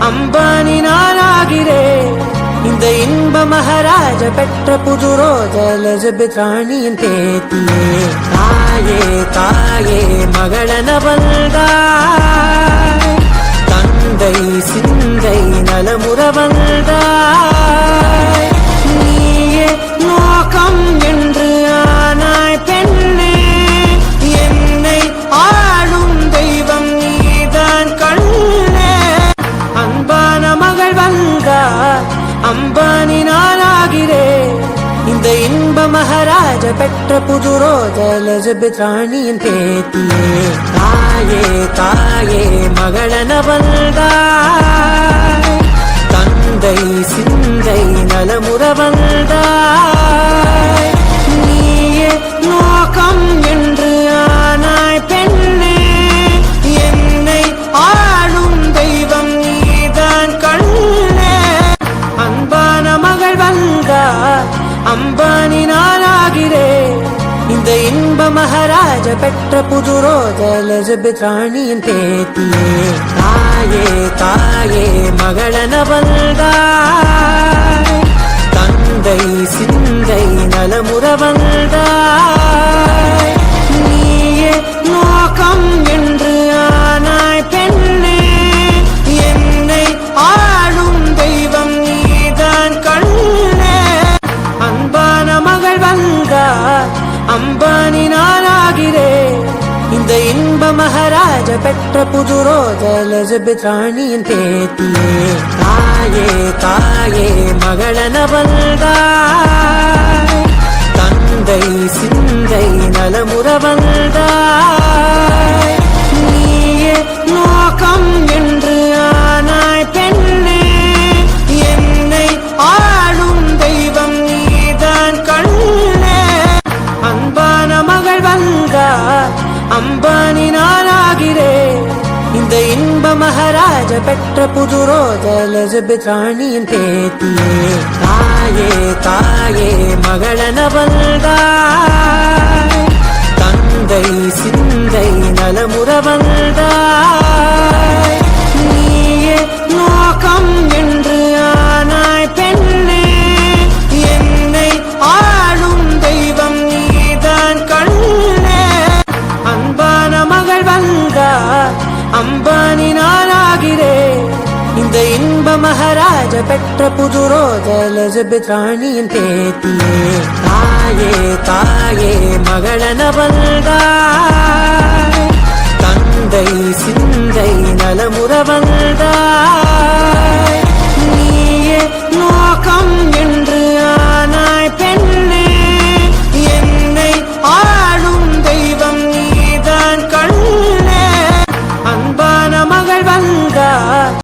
அம்பானி நானாகிறேன். இந்த இன்ப மகாராஜ பெற்ற புது ரோஜா எலிசபெத் ராணியின் பேத்தியே. தாயே தாயே மகளன வந்தாய், தந்தை சிந்தை நலமுற வந்தாய். நீயே நோக்கம் என்று ஆனாய் பெண்ணே, என்னை ஆளும் தெய்வம் நீதான் கண்ணே. அன்பான மகள் வந்தாய், அம்பானி நானாகிறேன். இந்த இன்ப மகாராஜ பெற்ற புது ரோஜா எலிசபெத் ராணியின் பேத்தியே. தாயே தாயே மகளன வந்தாய், தந்தை சிந்தை நலமுற வந்தாய். நீயே நோக்கம் என்று ஆனாய் பெண்ணே, என்னை ஆளும் தெய்வம் நீதான் கண்ணே. அன்பான மகள் வந்தாய், அம்பானி நானாகிறேன். இந்த இன்ப மகாராஜ பெற்ற புது ரோஜா எலிசபெத் ராணியின் பேத்தியே. தாயே தாயே மகளன வந்தாய், தந்தை சிந்தை நலமுற வந்தாய். நீயே நோக்கம் என்று ஆனாய் பெண்ணே, என்னை ஆளும் தெய்வம் நீதான் கண்ணே. அன்பான மகள் வந்தாய், அம்பானி நானாகிறேன். இந்த இன்ப மகாராஜ பெற்ற புது ரோஜா எலிசபெத் ராணியின் பேத்தியே. தாயே தாயே மகளன வந்தாய், தந்தை சிந்தை நலமுற வந்தாய். நீயே நோக்கம் என்று ஆனாய் பெண்ணே, என்னை ஆளும் தெய்வம் நீதான் கண்ணே. அன்பான மகள் வந்தாய், அம்பானி நானாகிறேன். இந்த இன்ப மகாராஜ பெற்ற புது ரோஜா எலிசபெத் ராணியின் பேத்தியே. தாயே தாயே மகளன வந்தாய், தந்தை சிந்தை நலமுற வந்தாய். நீயே நோக்கம் என்று ஆனாய் பெண்ணே, என்னை ஆளும் தெய்வம் நீதான் கண்ணே. அன்பான மகள் வந்தாய், அம்பானி நானாகிறேன். இந்த இன்ப மகாராஜ பெற்ற புது ரோஜா எலிசபெத் ராணியின் பேத்தியே. தாயே தாயே மகளன வந்தாய், தந்தை சிந்தை நலமுற வந்தாய்.